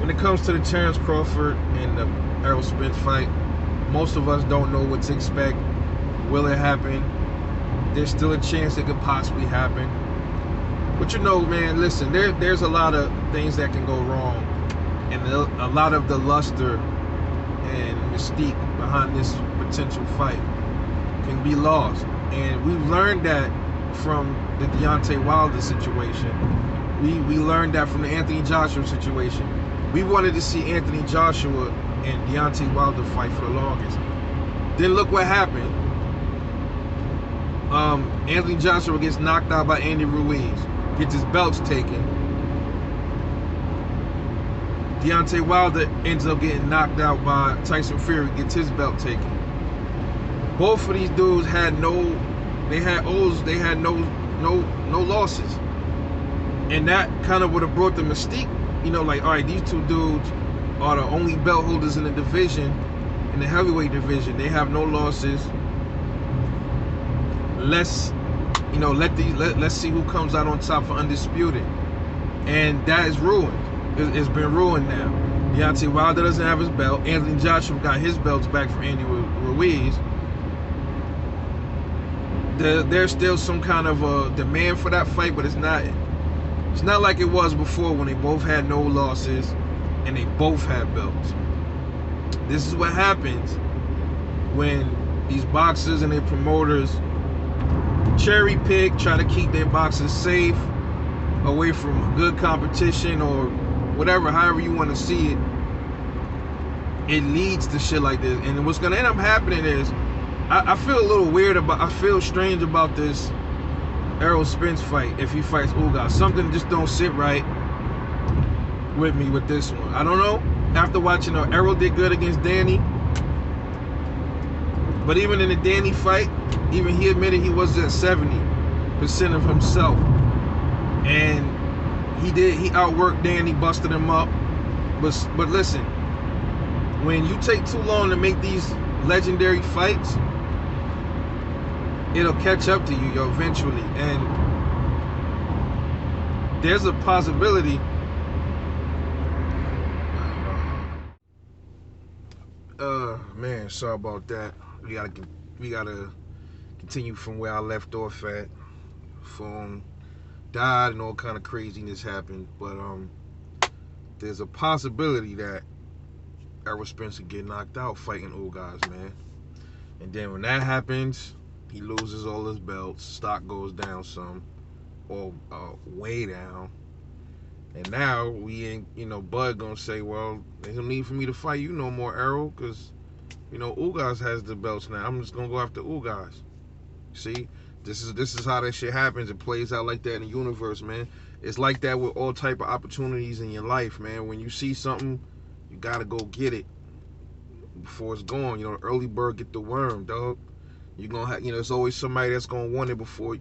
when it comes to the Terence Crawford and the Errol Spence fight, most of us don't know what to expect. Will it happen? There's still a chance it could possibly happen. But you know, man, listen, there's a lot of things that can go wrong. And a lot of the luster and mystique behind this potential fight can be lost. And we've learned that from the Deontay Wilder situation. We learned that from the Anthony Joshua situation. We wanted to see Anthony Joshua and Deontay Wilder fight for the longest. Then look what happened. Anthony Joshua gets knocked out by Andy Ruiz, gets his belts taken. Deontay Wilder ends up getting knocked out by Tyson Fury, gets his belt taken. Both of these dudes had no losses. And that kind of would have brought the mystique, you know, like, all right, these two dudes are the only belt holders in the division, in the heavyweight division. They have no losses. Let's see who comes out on top for undisputed. And that is ruined. It's been ruined now. Deontay Wilder doesn't have his belt. Anthony Joshua got his belts back from Andy Ruiz. There's still some kind of a demand for that fight, but it's not like it was before when they both had no losses and they both had belts. This is what happens when these boxers and their promoters cherry pick, try to keep their boxers safe, away from good competition or whatever, however you want to see it. It leads to shit like this. And what's gonna end up happening is, I feel a little weird about, I feel strange about this Errol Spence fight. If he fights Ugas, something just don't sit right with me with this one. I don't know. After watching Errol did good against Danny, but even in the Danny fight, even he admitted he was at 70% of himself, and he outworked Danny, busted him up. But listen, when you take too long to make these legendary fights, it'll catch up to you, eventually. And there's a possibility. Man, sorry about that. We gotta continue from where I left off at. Phone died and all kind of craziness happened. But there's a possibility that Errol Spence could get knocked out fighting Ugas, man. And then when that happens, he loses all his belts, stock goes down some, or way down. And now we ain't, Bud gonna say, well, there's no need for me to fight you no more, Errol, because, Ugas has the belts now. I'm just gonna go after Ugas. See, this is how that shit happens. It plays out like that in the universe, man. It's like that with all type of opportunities in your life, man. When you see something, you gotta go get it before it's gone. The early bird get the worm, dog. You're gonna have, there's always somebody that's gonna want it before,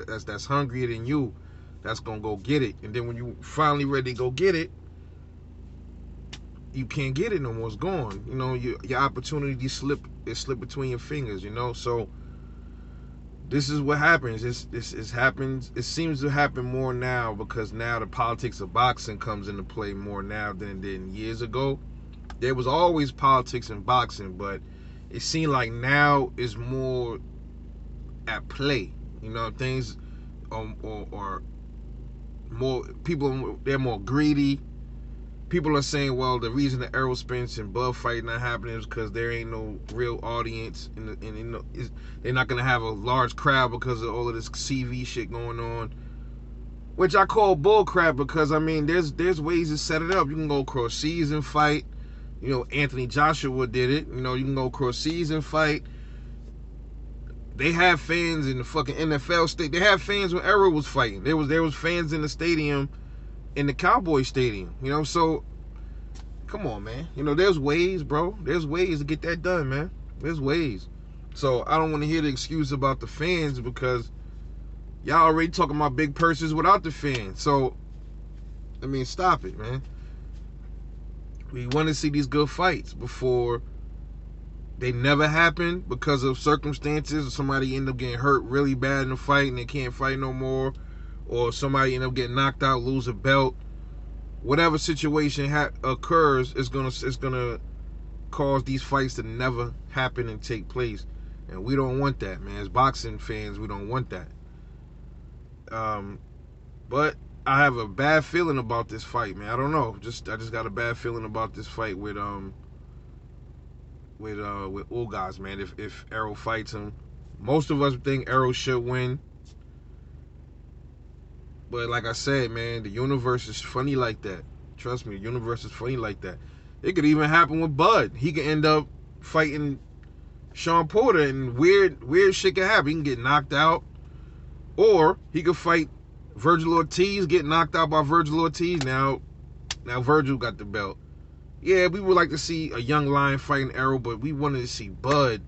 that's hungrier than you, that's gonna go get it. And then when you finally ready to go get it, you can't get it no more. It's gone. Your opportunity slip between your fingers. So this is what happens. It happens. It seems to happen more now because now the politics of boxing comes into play more now than it did years ago. There was always politics in boxing, but it seemed like now is more at play. Things are more, people, they're more greedy. People are saying, well, the reason the Errol Spence and Bud fight not happening is because there ain't no real audience, and they're not gonna have a large crowd because of all of this CV shit going on, which I call bull crap. Because there's ways to set it up. You can go across seas and fight. Anthony Joshua did it. You can go across seas and fight. They have fans in the fucking NFL state. They have fans when Errol was fighting. There was fans in the stadium, in the Cowboy Stadium. So come on, man. There's ways, bro. There's ways to get that done, man. There's ways. So I don't want to hear the excuse about the fans, because y'all already talking about big purses without the fans. So stop it, man. We want to see these good fights before they never happen because of circumstances, or somebody end up getting hurt really bad in the fight and they can't fight no more, or somebody end up getting knocked out, lose a belt, whatever situation occurs is gonna cause these fights to never happen and take place, and we don't want that, man. As boxing fans, we don't want that. Um, but I have a bad feeling about this fight, man. I don't know. I just got a bad feeling about this fight with Ulgas, man. If Errol fights him, most of us think Errol should win. But like I said, man, the universe is funny like that. Trust me, the universe is funny like that. It could even happen with Bud. He could end up fighting Sean Porter, and weird shit could happen. He can get knocked out, or he could fight Virgil Ortiz, get knocked out by Virgil Ortiz. Now Virgil got the belt. Yeah, we would like to see a young lion fighting Errol, but we wanted to see Bud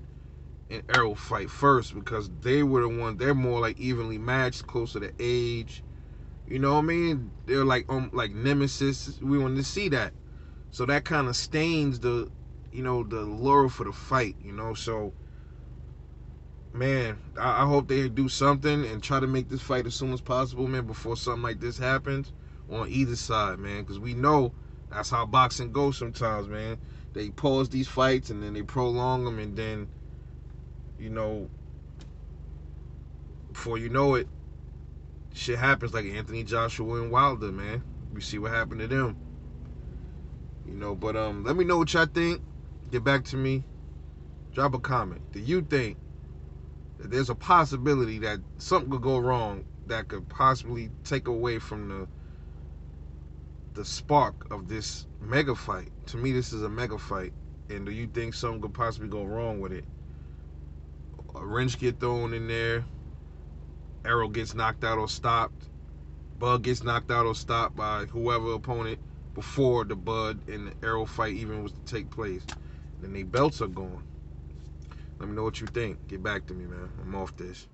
and Errol fight first because they were the ones. They're more like evenly matched, closer to age. You know what I mean? They're like nemesis. We wanted to see that, so that kind of stains the lure for the fight. So man, I hope they do something and try to make this fight as soon as possible, man, before something like this happens on either side, man, because we know that's how boxing goes sometimes, man. They pause these fights and then they prolong them, and then before you know it, shit happens like Anthony Joshua and Wilder, man. We see what happened to them. But let me know what y'all think. Get back to me. Drop a comment. Do you think that there's a possibility that something could go wrong that could possibly take away from the spark of this mega fight? To me, this is a mega fight. And do you think something could possibly go wrong with it? A wrench get thrown in there, Errol gets knocked out or stopped, Bud gets knocked out or stopped by whoever opponent before the Bud and the Errol fight even was to take place. Then their belts are gone. Let me know what you think. Get back to me, man. I'm off this.